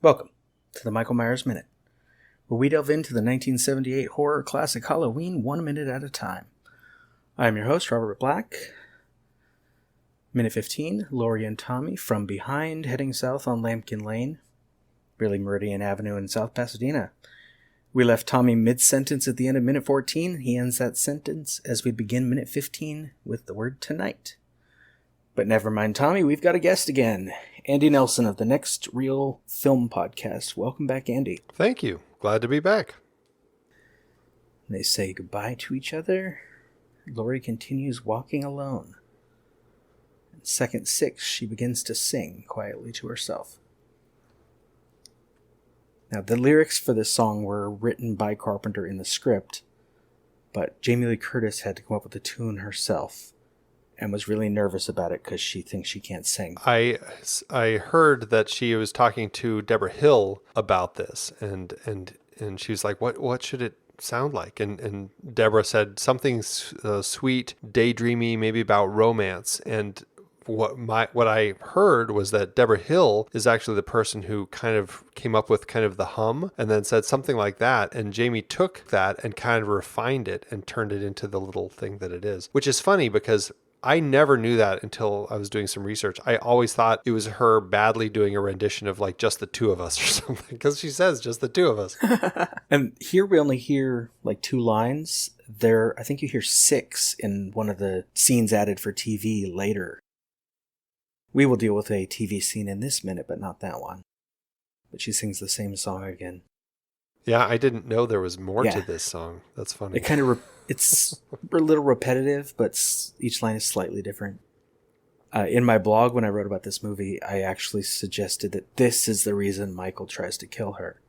Welcome to the Michael Myers Minute, where we delve into the 1978 horror classic Halloween 1 minute at a time. I am your host, Robert Black. Minute 15, Laurie and Tommy from behind, heading south on Lambkin Lane, really Meridian Avenue in South Pasadena. We left Tommy mid-sentence at the end of minute 14. He ends that sentence as we begin minute 15 with the word tonight. But never mind Tommy, we've got a guest again. Andy Nelson of the Next Reel Film Podcast. Welcome back, Andy. Thank you. Glad to be back. They say goodbye to each other. Laurie continues walking alone. In second 6, she begins to sing quietly to herself. Now, the lyrics for this song were written by Carpenter in the script, but Jamie Lee Curtis had to come up with the tune herself and was really nervous about it because she thinks she can't sing. I heard that she was talking to Deborah Hill about this, and she was like, "What should it sound like?" And Deborah said something sweet, daydreamy, maybe about romance. And what I heard was that Deborah Hill is actually the person who kind of came up with kind of the hum and then said something like that. And Jamie took that and kind of refined it and turned it into the little thing that it is, which is funny because I never knew that until I was doing some research. I always thought it was her badly doing a rendition of like Just the Two of Us or something, because she says just the two of us. And here we only hear like 2 lines. I think you hear 6 in one of the scenes added for TV later. We will deal with a TV scene in this minute, but not that one. But she sings the same song again. Yeah, I didn't know there was more to this song. That's funny. It kind of it's a little repetitive, but each line is slightly different. In my blog, when I wrote about this movie, I actually suggested that this is the reason Michael tries to kill her.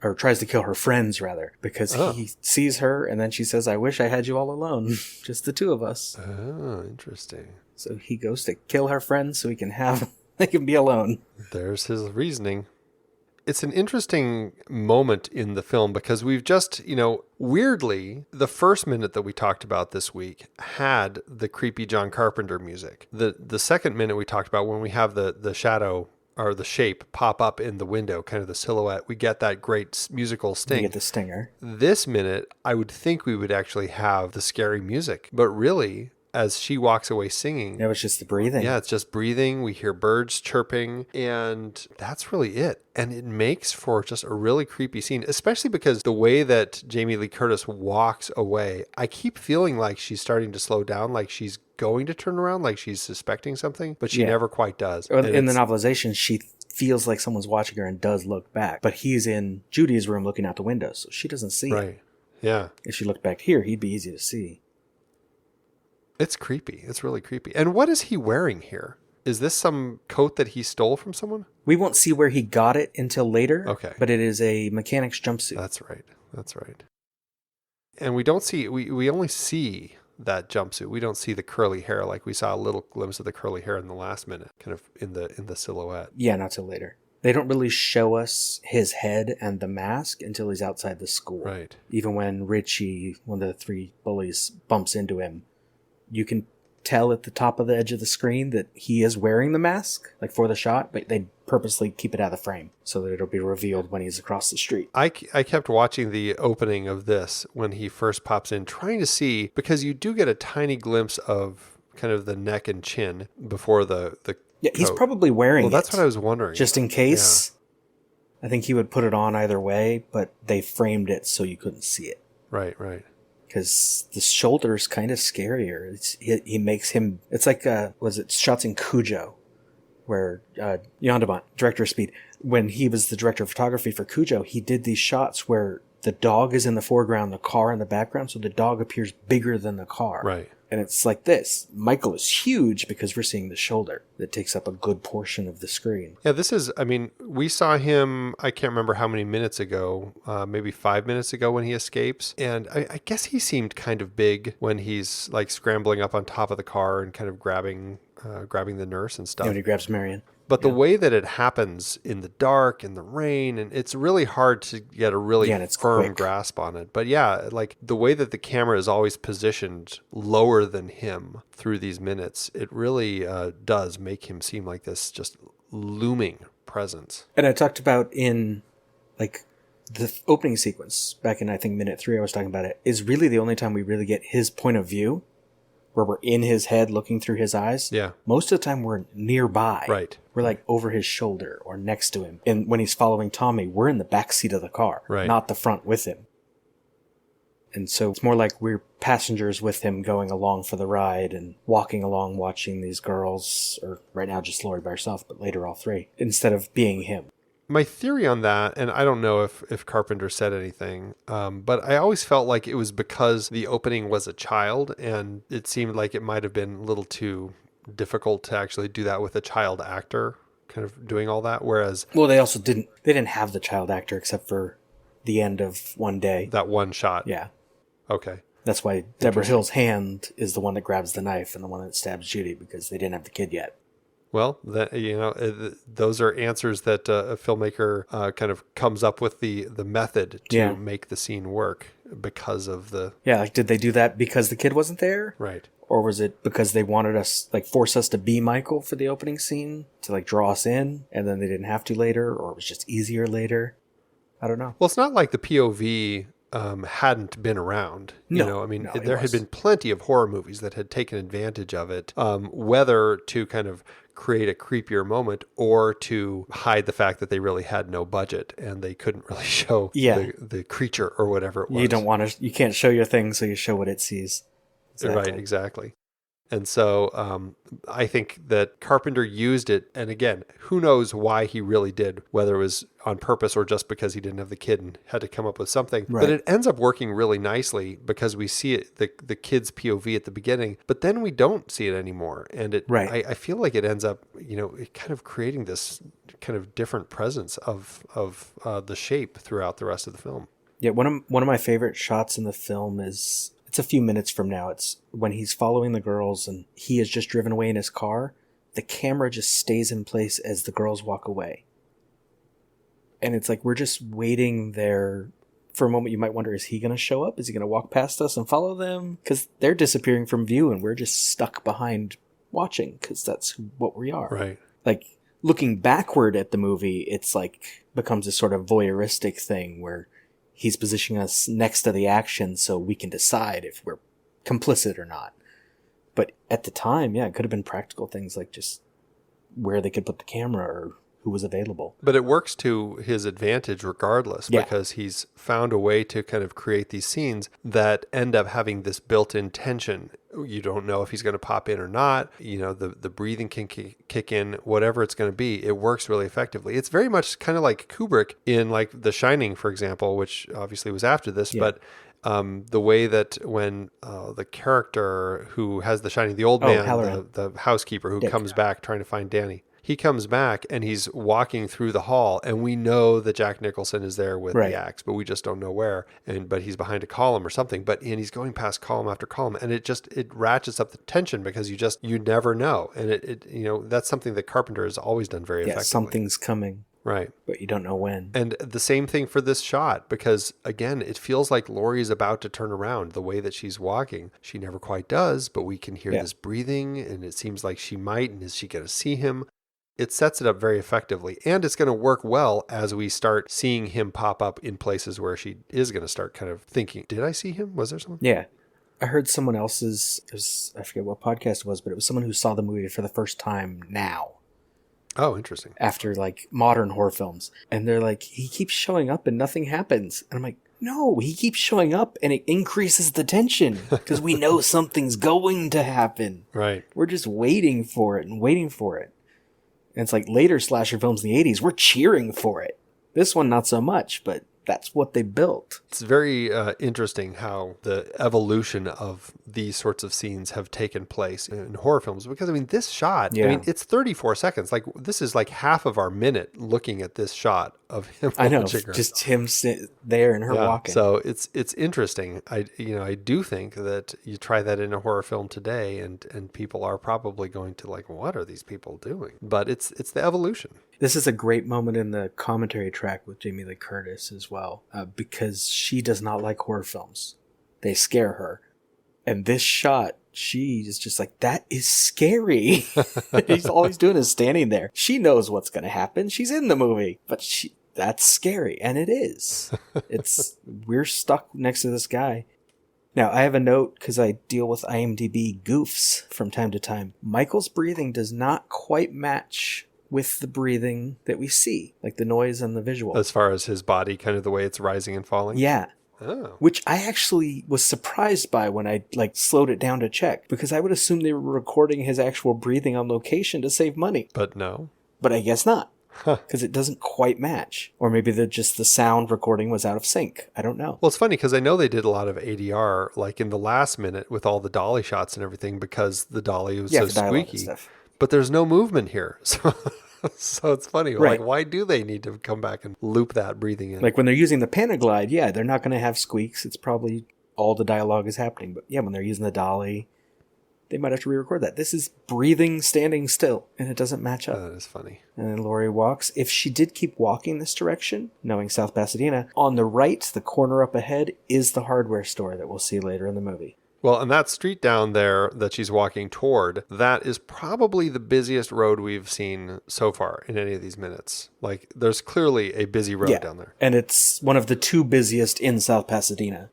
Or tries to kill her friends, rather. Because he sees her, and then she says, "I wish I had you all alone. Just the two of us." Oh, interesting. So he goes to kill her friends so they can be alone. There's his reasoning. It's an interesting moment in the film because we've just, weirdly, the first minute that we talked about this week had the creepy John Carpenter music. The second minute we talked about, when we have the shadow or the shape pop up in the window, kind of the silhouette, we get that great musical sting. You get the stinger. This minute, I would think we would actually have the scary music, but really, as she walks away singing. No, it's just the breathing. Yeah, it's just breathing. We hear birds chirping, and that's really it. And it makes for just a really creepy scene, especially because the way that Jamie Lee Curtis walks away, I keep feeling like she's starting to slow down, like she's going to turn around, like she's suspecting something, but she never quite does. In the novelization, she feels like someone's watching her and does look back, but he's in Judy's room looking out the window, so she doesn't see right. it. Yeah. If she looked back here, he'd be easy to see. It's creepy. It's really creepy. And what is he wearing here? Is this some coat that he stole from someone? We won't see where he got it until later. Okay. But it is a mechanic's jumpsuit. That's right. And we don't see, we only see that jumpsuit. We don't see the curly hair, like we saw a little glimpse of the curly hair in the last minute, kind of in the silhouette. Yeah, not till later. They don't really show us his head and the mask until he's outside the school. Right. Even when Richie, one of the 3 bullies, bumps into him, you can tell at the top of the edge of the screen that he is wearing the mask, like for the shot, but they purposely keep it out of the frame so that it'll be revealed when he's across the street. I kept watching the opening of this when he first pops in, trying to see, because you do get a tiny glimpse of kind of the neck and chin before the Yeah, he's probably wearing it. Well, that's what I was wondering. Just in case. Yeah. I think he would put it on either way, but they framed it so you couldn't see it. Right. Because the shoulder's kind of scarier. He makes him... It's like, shots in Cujo, where Yondamont, director of Speed, when he was the director of photography for Cujo, he did these shots where the dog is in the foreground, the car in the background, so the dog appears bigger than the car. Right. And it's like this. Michael is huge because we're seeing the shoulder that takes up a good portion of the screen. Yeah, we saw him, I can't remember how many minutes ago, maybe 5 minutes ago when he escapes. And I guess he seemed kind of big when he's like scrambling up on top of the car and kind of grabbing the nurse and stuff. And he grabs Marion. But the way that it happens in the dark, in the rain, and it's really hard to get a really firm grasp on it. But yeah, like the way that the camera is always positioned lower than him through these minutes, it really does make him seem like this just looming presence. And I talked about in like the opening sequence back in, I think, minute 3, I was talking about it, is really the only time we really get his point of view, where we're in his head looking through his eyes. Yeah. Most of the time we're nearby. Right. We're like over his shoulder or next to him. And when he's following Tommy, we're in the back seat of the car, Right. not the front with him. And so it's more like we're passengers with him going along for the ride and walking along watching these girls, or right now just Lori by herself, but later all three, instead of being him. My theory on that, and I don't know if Carpenter said anything, but I always felt like it was because the opening was a child, and it seemed like it might have been a little too difficult to actually do that with a child actor kind of doing all that. Whereas, Well, they didn't have the child actor except for the end of One Day. that one shot. Yeah. Okay. That's why Deborah Hill's hand is the one that grabs the knife and the one that stabs Judy, because they didn't have the kid yet. Well, those are answers that a filmmaker kind of comes up with the method to make the scene work because of the... Yeah, like, did they do that because the kid wasn't there? Right. Or was it because they wanted us, like, force us to be Michael for the opening scene to, like, draw us in, and then they didn't have to later, or it was just easier later? I don't know. Well, it's not like the POV hadn't been around. There had been plenty of horror movies that had taken advantage of it, whether to kind of create a creepier moment or to hide the fact that they really had no budget and they couldn't really show the creature or whatever it was. You can't show your thing, so you show what it sees. Exactly. Right, exactly. And so I think that Carpenter used it, and again, who knows why he really did, whether it was on purpose or just because he didn't have the kid and had to come up with something. Right. But it ends up working really nicely because we see it, the kid's POV at the beginning, but then we don't see it anymore. And I feel like it ends up, kind of creating this kind of different presence of the shape throughout the rest of the film. Yeah, one of my favorite shots in the film is... It's a few minutes from now. It's when he's following the girls and he has just driven away in his car. The camera just stays in place as the girls walk away. And it's like we're just waiting there. For a moment, you might wonder, is he going to show up? Is he going to walk past us and follow them? Because they're disappearing from view and we're just stuck behind watching because that's what we are. Right. Like, looking backward at the movie, it's like becomes a sort of voyeuristic thing where he's positioning us next to the action so we can decide if we're complicit or not. But at the time, it could have been practical things like just where they could put the camera or who was available. But it works to his advantage regardless, because he's found a way to kind of create these scenes that end up having this built-in tension. You don't know if he's going to pop in or not. The breathing can kick in, whatever it's going to be. It works really effectively. It's very much kind of like Kubrick in like The Shining, for example, which obviously was after this, but the way that when the character who has The Shining, the old man, the housekeeper who comes back trying to find Danny, he comes back and he's walking through the hall, and we know that Jack Nicholson is there with the axe, but we just don't know where. But he's behind a column or something. And he's going past column after column, and it ratchets up the tension because you never know. And that's something that Carpenter has always done very effectively. Something's coming. Right. But you don't know when. And the same thing for this shot, because again, it feels like Laurie's about to turn around the way that she's walking. She never quite does, but we can hear this breathing, and it seems like she might. And is she going to see him? It sets it up very effectively, and it's going to work well as we start seeing him pop up in places where she is going to start kind of thinking, did I see him? Was there someone? Yeah. I heard someone else's, I forget what podcast it was, but it was someone who saw the movie for the first time now. Oh, interesting. After like modern horror films. And they're like, he keeps showing up and nothing happens. And I'm like, no, he keeps showing up and it increases the tension because we know something's going to happen. Right. We're just waiting for it and waiting for it. And it's like later slasher films in the 80s, we're cheering for it. This one, not so much, but that's what they built. It's very interesting how the evolution of these sorts of scenes have taken place in horror films. Because, this shot, it's 34 seconds. Like, this is like half of our minute looking at this shot of him. I know, just him sitting there and her walking. So it's interesting. I do think that you try that in a horror film today, and people are probably going to like, what are these people doing? But it's the evolution. This is a great moment in the commentary track with Jamie Lee Curtis as well, because she does not like horror films. They scare her. And this shot she is just like, that is scary. All he's doing is standing there. She knows what's going to happen. She's in the movie, but that's scary. And it is. We're stuck next to this guy. Now, I have a note because I deal with IMDb goofs from time to time. Michael's breathing does not quite match with the breathing that we see, like the noise and the visual. As far as his body, kind of the way it's rising and falling? Yeah. Oh. Which I actually was surprised by when I slowed it down to check, because I would assume they were recording his actual breathing on location to save money. But no. But I guess not. Because it doesn't quite match. Or maybe the sound recording was out of sync. I don't know. Well, it's funny because I know they did a lot of ADR, like in the last minute with all the dolly shots and everything, because the dolly was so squeaky. But there's no movement here. So it's funny. Right. Like, why do they need to come back and loop that breathing in? Like when they're using the Panaglide, yeah, they're not going to have squeaks. It's probably all the dialogue is happening. But yeah, when they're using the dolly, they might have to re-record that. This is breathing, standing still, and it doesn't match up. That is funny. And then Lori walks. If she did keep walking this direction, knowing South Pasadena, on the right, the corner up ahead, is the hardware store that we'll see later in the movie. Well, and that street down there that she's walking toward, that is probably the busiest road we've seen so far in any of these minutes. Like, there's clearly a busy road down there. And it's one of the two busiest in South Pasadena.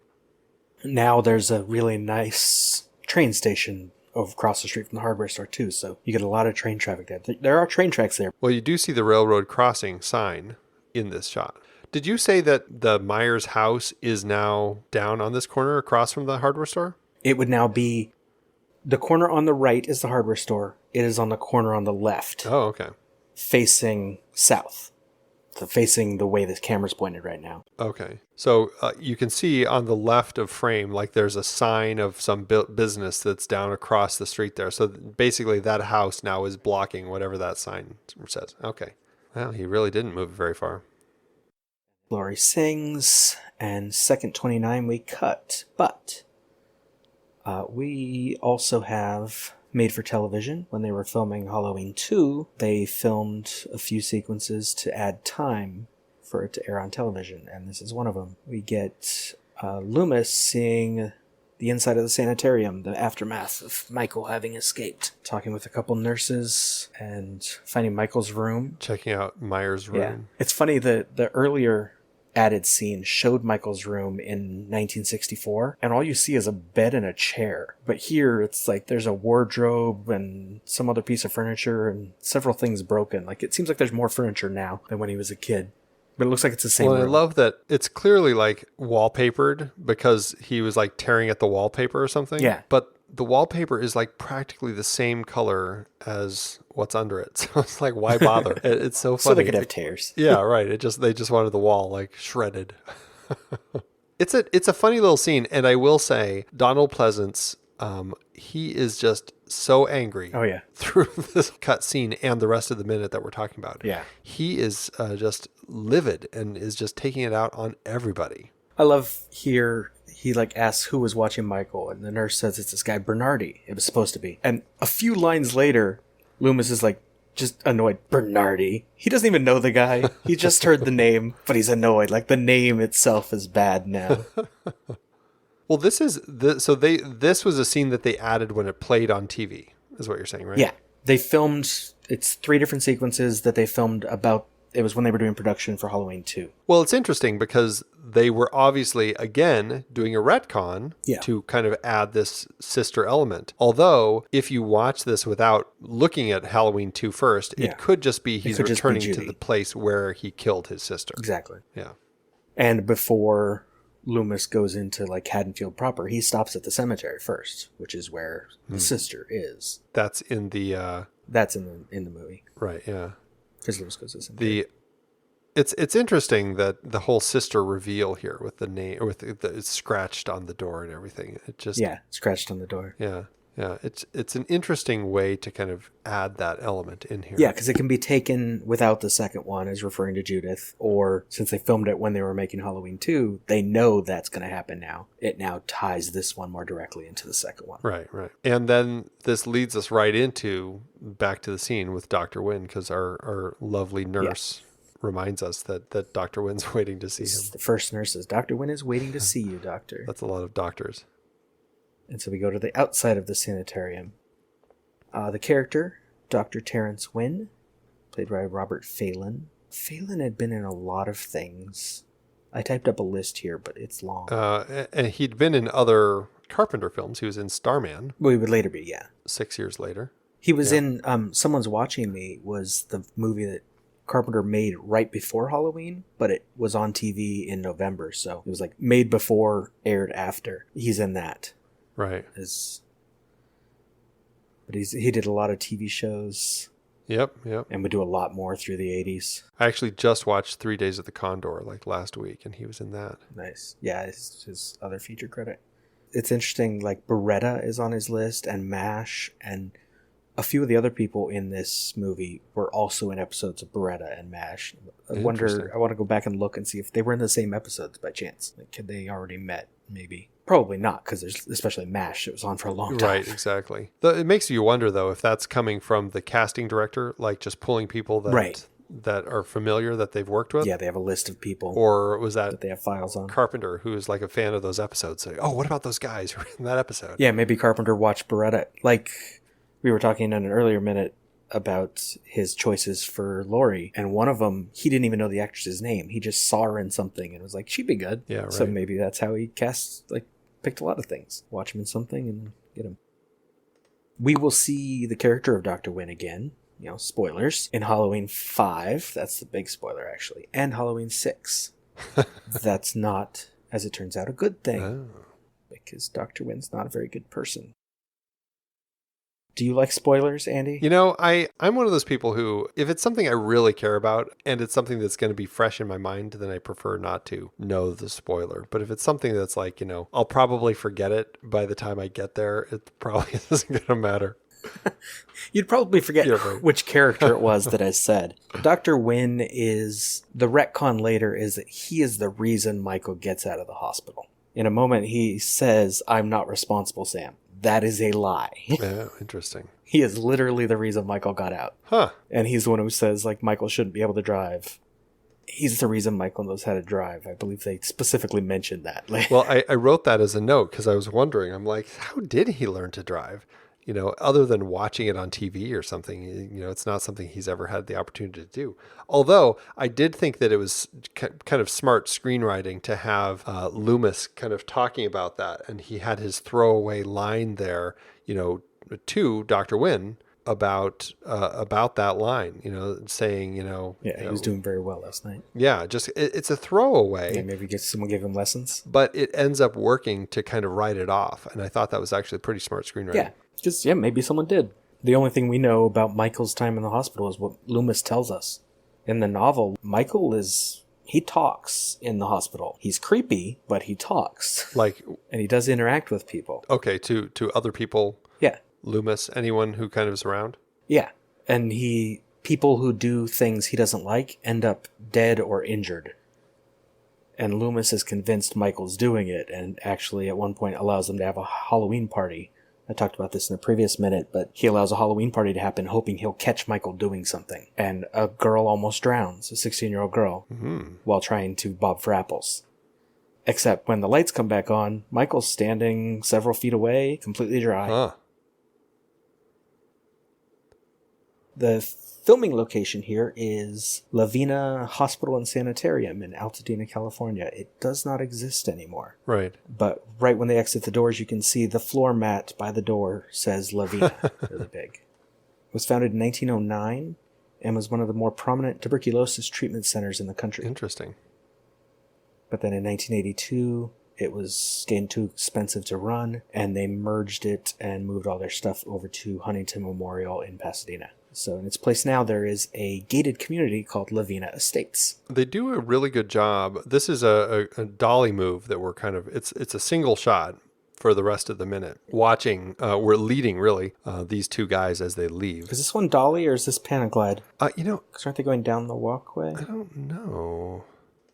Now there's a really nice train station across the street from the hardware store too, so you get a lot of train traffic there. There are train tracks there. Well, you do see the railroad crossing sign in this shot. Did you say that the Myers house is now down on this corner across from the hardware store? It would now be, the corner on the right is the hardware store. It is on the corner on the left. Oh, okay. Facing south. So facing the way the camera's pointed right now. Okay. So you can see on the left of frame, like there's a sign of some business that's down across the street there. So basically that house now is blocking whatever that sign says. Okay. Well, he really didn't move very far. Laurie sings, and second 29 we cut. But we also have made for television. When they were filming Halloween 2, they filmed a few sequences to add time for it to air on television, and this is one of them. We get Loomis seeing the inside of the sanitarium, the aftermath of Michael having escaped, talking with a couple nurses and finding Michael's room. Checking out Myers' room. Yeah. It's funny that the earlier added scene showed Michael's room in 1964, and all you see is a bed and a chair. But here it's like there's a wardrobe and some other piece of furniture and several things broken. Like, it seems like there's more furniture now than when he was a kid. But it looks like it's the same room. I love that it's clearly like wallpapered because he was like tearing at the wallpaper or something. Yeah. But the wallpaper is like practically the same color as what's under it. So it's like, why bother? It's so funny. So they could have tears. Yeah, right. They just wanted the wall like shredded. It's a funny little scene, and I will say Donald Pleasance, he is just so angry. Oh yeah. Through this cut scene and the rest of the minute that we're talking about. Yeah. He is just livid and is just taking it out on everybody. I love here he asks who was watching Michael, and the nurse says it's this guy Bernardi. It was supposed to be. And a few lines later, Loomis is just annoyed. Bernardi. He doesn't even know the guy. He just heard the name, but he's annoyed. Like, the name itself is bad now. Well, this was a scene that they added when it played on TV, is what you're saying, right? Yeah. They filmed, it's 3 different sequences that they filmed it was when they were doing production for Halloween 2. Well, it's interesting because they were obviously, again, doing a retcon to kind of add this sister element. Although, if you watch this without looking at Halloween 2 first, it could just be he's returning to the place where he killed his sister. Exactly. Yeah. And before Loomis goes into Haddonfield proper, he stops at the cemetery first, which is where the sister is. That's in the... That's in the movie. Right, yeah. Because Loomis goes to the cemetery. It's interesting that the whole sister reveal here with the name, it's scratched on the door and everything. It just scratched on the door. Yeah. It's an interesting way to kind of add that element in here. Yeah, because it can be taken without the second one as referring to Judith, or since they filmed it when they were making Halloween 2, they know that's going to happen now. It now ties this one more directly into the second one. Right. And then this leads us right into back to the scene with Dr. Wynn, because our lovely nurse reminds us that Dr. Wynn's waiting to see him. The first nurse says, Dr. Wynn is waiting to see you, doctor. That's a lot of doctors. And so we go to the outside of the sanitarium. The character, Dr. Terrence Wynn, played by Robert Phelan. Phelan had been in a lot of things. I typed up a list here, but it's long. And he'd been in other Carpenter films. He was in Starman. Well, he would later be, yeah. 6 years later. He was in Someone's Watching Me, was the movie that Carpenter made right before Halloween, but it was on TV in November, so it was like made before, aired after. He's in that. Right. But he did a lot of TV shows. Yep. And would do a lot more through the 80s. I actually just watched 3 Days of the Condor like last week, and he was in that. Nice. Yeah, it's his other feature credit. It's interesting, like Beretta is on his list, and MASH, and a few of the other people in this movie were also in episodes of Beretta and MASH. I want to go back and look and see if they were in the same episodes by chance. Like, had they already met, maybe? Probably not, because there's especially MASH. It was on for a long time. Right, exactly. It makes you wonder, though, if that's coming from the casting director, like just pulling people that are familiar, that they've worked with. Yeah, they have a list of people. Or was that they have files on? Carpenter, who is like a fan of those episodes, say, oh, what about those guys who were in that episode? Yeah, maybe Carpenter watched Beretta. Like, we were talking in an earlier minute about his choices for Laurie, and one of them, he didn't even know the actress's name. He just saw her in something and was like, she'd be good. Yeah, right. So maybe that's how he picked a lot of things. Watch him in something and get him. We will see the character of Dr. Wynn again, spoilers, in Halloween 5. That's the big spoiler, actually. And Halloween 6. That's not, as it turns out, a good thing. Oh. Because Dr. Wynn's not a very good person. Do you like spoilers, Andy? I'm one of those people who, if it's something I really care about and it's something that's going to be fresh in my mind, then I prefer not to know the spoiler. But if it's something that's like, I'll probably forget it by the time I get there, it probably isn't going to matter. You'd probably forget which character it was that I said. Dr. Wynn is, the retcon later is that he is the reason Michael gets out of the hospital. In a moment, he says, I'm not responsible, Sam. That is a lie. Yeah, interesting. He is literally the reason Michael got out. Huh. And he's the one who says, Michael shouldn't be able to drive. He's the reason Michael knows how to drive. I believe they specifically mentioned that. Well, I wrote that as a note because I was wondering, I'm like, how did he learn to drive? Other than watching it on TV or something, it's not something he's ever had the opportunity to do. Although I did think that it was kind of smart screenwriting to have Loomis kind of talking about that. And he had his throwaway line there, to Dr. Wynn about that line, saying, Yeah, he was doing very well last night. Yeah, just it's a throwaway. Yeah, maybe someone gave him lessons. But it ends up working to kind of write it off. And I thought that was actually pretty smart screenwriting. Yeah. Because, maybe someone did. The only thing we know about Michael's time in the hospital is what Loomis tells us. In the novel, Michael he talks in the hospital. He's creepy, but he talks. And he does interact with people. Okay, to other people? Yeah. Loomis, anyone who kind of is around? Yeah. And people who do things he doesn't like end up dead or injured. And Loomis is convinced Michael's doing it, and actually at one point allows them to have a Halloween party. I talked about this in the previous minute, but he allows a Halloween party to happen, hoping he'll catch Michael doing something. And a girl almost drowns, a 16-year-old girl, while trying to bob for apples. Except when the lights come back on, Michael's standing several feet away, completely dry. Huh. The filming location here is Lavina Hospital and Sanitarium in Altadena, California. It does not exist anymore. Right. But right when they exit the doors, you can see the floor mat by the door says Lavina, really big. It was founded in 1909 and was one of the more prominent tuberculosis treatment centers in the country. Interesting. But then in 1982, it was getting too expensive to run, and they merged it and moved all their stuff over to Huntington Memorial in Pasadena. So in its place now, there is a gated community called Lavina Estates. They do a really good job. This is a dolly move that we're kind of, it's a single shot for the rest of the minute. Watching, we're leading really, these two guys as they leave. Is this one dolly or is this Panaglide? Because aren't they going down the walkway? I don't know.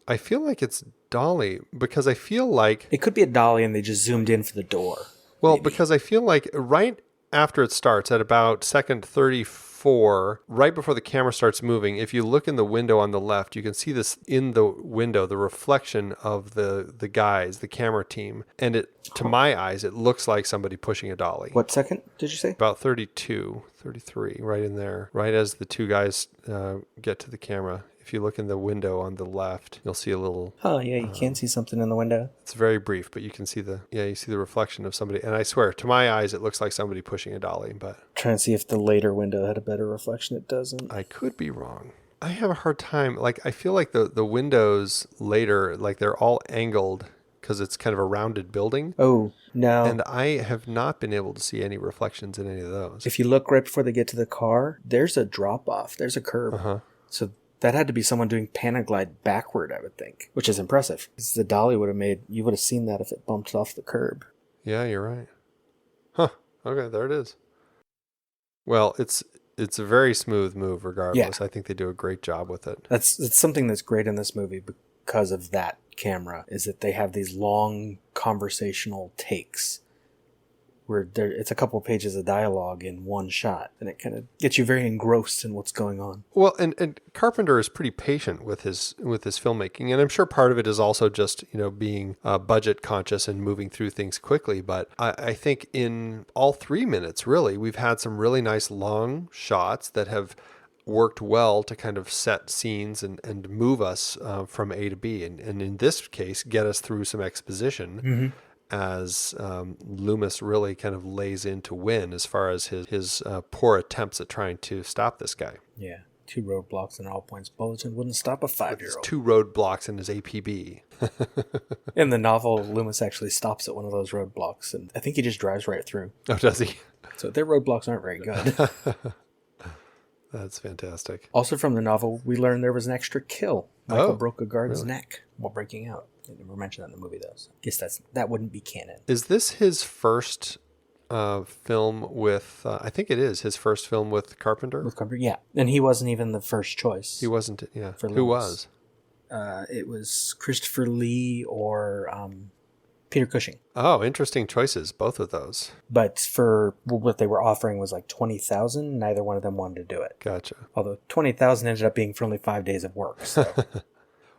I feel like it's dolly because I feel like... It could be a dolly and they just zoomed in for the door. Well, maybe. Because I feel like right after it starts at about second 34, right before the camera starts moving, if you look in the window on the left, you can see this in the window, the reflection of the guys, the camera team. And to my eyes, it looks like somebody pushing a dolly. What second did you say? About 32, 33, right in there. Right as the two guys get to the camera. If you look in the window on the left, you'll see a little... Oh, yeah, you can see something in the window. It's very brief, but you can see you see the reflection of somebody. And I swear, to my eyes, it looks like somebody pushing a dolly, but... Trying to see if the later window had a better reflection. It doesn't. I could be wrong. I have a hard time. Like, I feel like the windows later, like they're all angled because it's kind of a rounded building. Oh, no. And I have not been able to see any reflections in any of those. If you look right before they get to the car, there's a drop off. There's a curb. Uh-huh. So that had to be someone doing Panaglide backward, I would think, which is impressive. Because the dolly you would have seen that if it bumped off the curb. Yeah, you're right. Huh. Okay, there it is. Well, it's a very smooth move regardless. Yeah. I think they do a great job with it. It's something that's great in this movie because of that camera, is that they have these long conversational takes where it's a couple of pages of dialogue in one shot, and it kind of gets you very engrossed in what's going on. Well, and Carpenter is pretty patient with his filmmaking, and I'm sure part of it is also just being budget conscious and moving through things quickly. But I think in all 3 minutes, really, we've had some really nice long shots that have worked well to kind of set scenes and move us from A to B, and in this case, get us through some exposition. Mm-hmm. As Loomis really kind of lays in to win as far as his poor attempts at trying to stop this guy. Yeah, 2 roadblocks and all points bulletin wouldn't stop a 5-year-old. 2 roadblocks in his APB. In the novel, Loomis actually stops at one of those roadblocks, and I think he just drives right through. Oh, does he? So their roadblocks aren't very good. That's fantastic. Also from the novel, we learned there was an extra kill. Michael broke a guard's neck while breaking out. They never mentioned that in the movie, though. So I guess that wouldn't be canon. Is this his first film with... I think it is his first film with Carpenter? With Carpenter, yeah. And he wasn't even the first choice. He wasn't, yeah. For Who was? It was Christopher Lee or Peter Cushing. Oh, interesting choices, both of those. But for what they were offering was like $20,000. Neither one of them wanted to do it. Gotcha. Although $20,000 ended up being for only 5 days of work, so...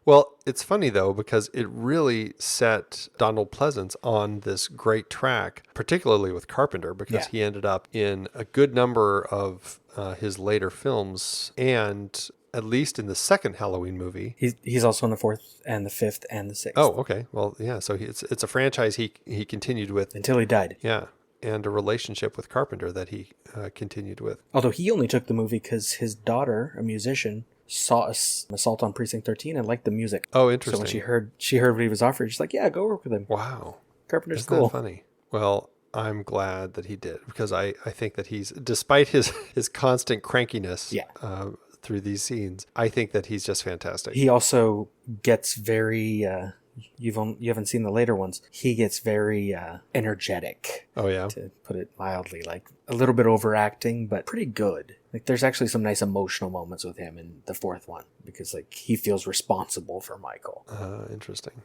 Well, it's funny, though, because it really set Donald Pleasance on this great track, particularly with Carpenter, because he ended up in a good number of his later films, and at least in the second Halloween movie. He's also in the 4th and the 5th and the 6th. Oh, okay. Well, yeah, so it's a franchise he continued with. Until he died. Yeah, and a relationship with Carpenter that he continued with. Although he only took the movie because his daughter, a musician, saw Assault on Precinct 13 and liked the music. Oh, interesting. So when she heard what he was offered, she's like, yeah, go work with him. Wow. Carpenter's cool. Isn't that funny? Well, I'm glad that he did, because I think that he's, despite his constant crankiness through these scenes, I think that he's just fantastic. He also gets very... you haven't seen the later ones. He gets very energetic. Oh, yeah? To put it mildly. Like, a little bit overacting, but pretty good. Like, there's actually some nice emotional moments with him in the 4th one, because, like, he feels responsible for Michael. Interesting.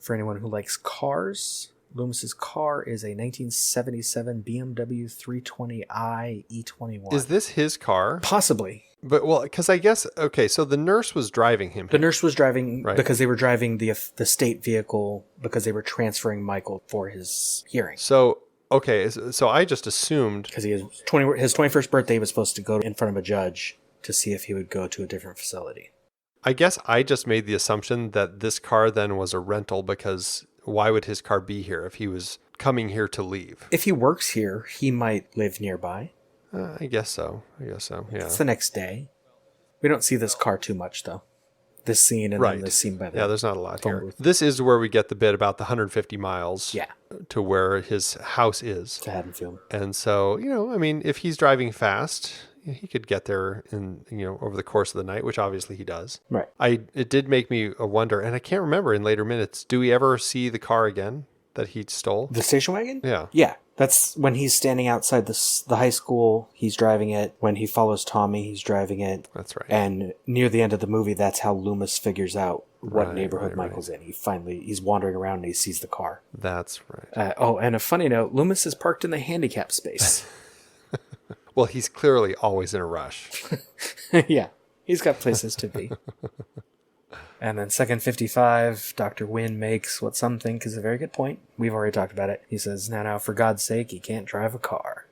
For anyone who likes cars, Loomis's car is a 1977 BMW 320i E21. Is this his car? Possibly. But, well, because I guess, okay, so the nurse was driving him. The nurse was driving because they were driving the state vehicle because they were transferring Michael for his hearing. So, okay, so I just assumed... Because his 21st birthday, he was supposed to go in front of a judge to see if he would go to a different facility. I guess I just made the assumption that this car then was a rental, because why would his car be here if he was coming here to leave? If he works here, he might live nearby. I guess so, yeah. It's the next day. We don't see this car too much, though. This scene and then this scene by the... Yeah, there's not a lot here. Booth. This is where we get the bit about the 150 miles to where his house is. To Haddonfield. And so, I mean, if he's driving fast, he could get there in, over the course of the night, which obviously he does. Right. It did make me wonder, and I can't remember in later minutes, do we ever see the car again that he stole? The station wagon? Yeah. Yeah. That's when he's standing outside the high school, he's driving it. When he follows Tommy, he's driving it. That's right. And near the end of the movie, that's how Loomis figures out what neighborhood Michael's in. He's wandering around and he sees the car. That's right. And a funny note, Loomis is parked in the handicap space. Well, he's clearly always in a rush. Yeah, he's got places to be. And then second 55, Dr. Wynn makes what some think is a very good point. We've already talked about it. He says, now, for God's sake, he can't drive a car.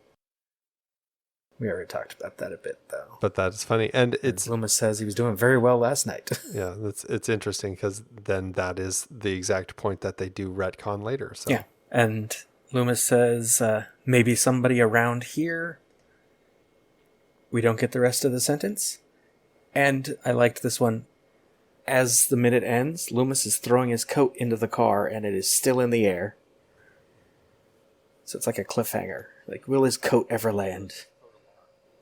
We already talked about that a bit, though. But that is funny. And it's... Loomis says he was doing very well last night. Yeah, it's interesting because then that is the exact point that they do retcon later. So. Yeah, and Loomis says, maybe somebody around here. We don't get the rest of the sentence. And I liked this one. As the minute ends, Loomis is throwing his coat into the car, and it is still in the air. So it's like a cliffhanger. Like, will his coat ever land?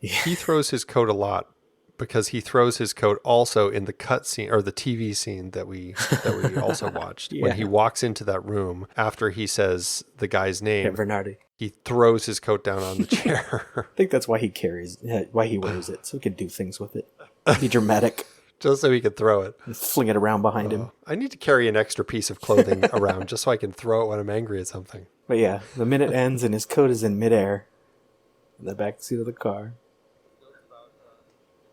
Yeah. He throws his coat a lot because he throws his coat also in the cut scene or the TV scene that we also watched. Yeah. When he walks into that room after he says the guy's name, Bernardi. He throws his coat down on the chair. I think that's why he wears it, so he can do things with it. Be dramatic. Just so he could throw it. And fling it around behind him. I need to carry an extra piece of clothing around just so I can throw it when I'm angry at something. But yeah, the minute ends and his coat is in midair in the back seat of the car.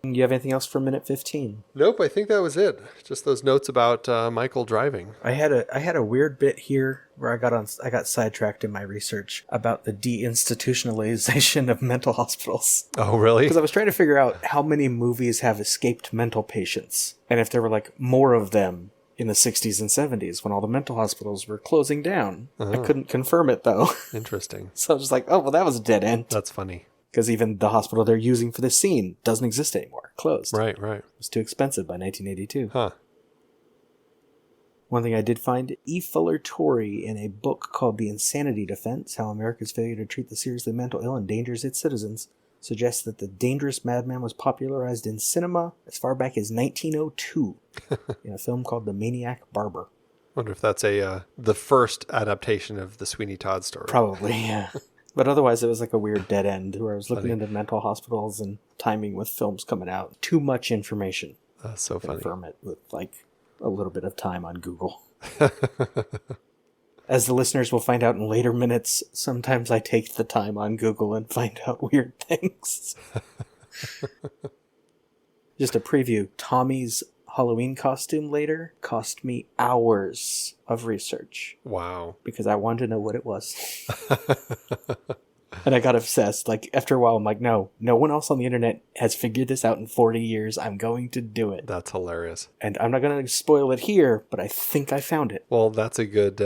You have anything else for minute 15? Nope, I think that was it. Just those notes about Michael driving. I had a weird bit here where I got sidetracked in my research about the deinstitutionalization of mental hospitals. Oh, really? Because I was trying to figure out how many movies have escaped mental patients, and if there were like more of them in the 60s and 70s when all the mental hospitals were closing down. I couldn't confirm it though. Interesting. So I was just like, oh, well, that was a dead end. That's funny. Because even the hospital they're using for this scene doesn't exist anymore. Closed. Right. It was too expensive by 1982. Huh. One thing I did find, E. Fuller Torrey, in a book called The Insanity Defense, How America's Failure to Treat the Seriously Mental Ill Endangers Its Citizens, suggests that The Dangerous Madman was popularized in cinema as far back as 1902 in a film called The Maniac Barber. Wonder if that's the first adaptation of the Sweeney Todd story. Probably, yeah. But otherwise, it was like a weird dead end where I was looking into mental hospitals and timing with films coming out. Too much information. That's so funny. Confirm it with like a little bit of time on Google. As the listeners will find out in later minutes, sometimes I take the time on Google and find out weird things. Just a preview. Tommy's Halloween costume later cost me hours of research. Wow. Because I wanted to know what it was. And I got obsessed. Like, after a while, I'm like, no one else on the internet has figured this out in 40 years. I'm going to do it. That's hilarious. And I'm not going to spoil it here, but I think I found it. Well, that's a good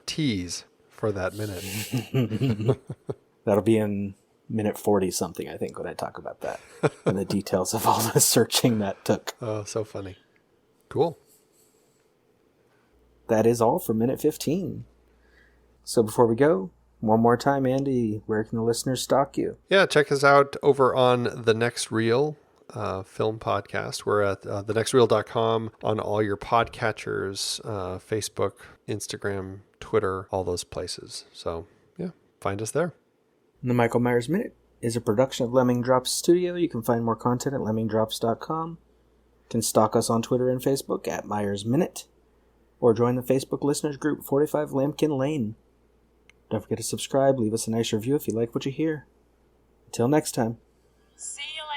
tease for that minute. That'll be in minute 40-something, I think, when I talk about that. And the details of all the searching that took. Oh, so funny. Cool. That is all for minute 15. So before we go, one more time, Andy, where can the listeners stalk you? Yeah, check us out over on The Next Reel film podcast. We're at thenextreel.com on all your podcatchers, Facebook, Instagram, Twitter, all those places. So, yeah, find us there. The Michael Myers Minute is a production of Lemming Drops Studio. You can find more content at lemmingdrops.com. You can stalk us on Twitter and Facebook at Myers Minute, or join the Facebook listeners group 45 Lambkin Lane. Don't forget to subscribe, leave us a nice review if you like what you hear. Until next time. See you later.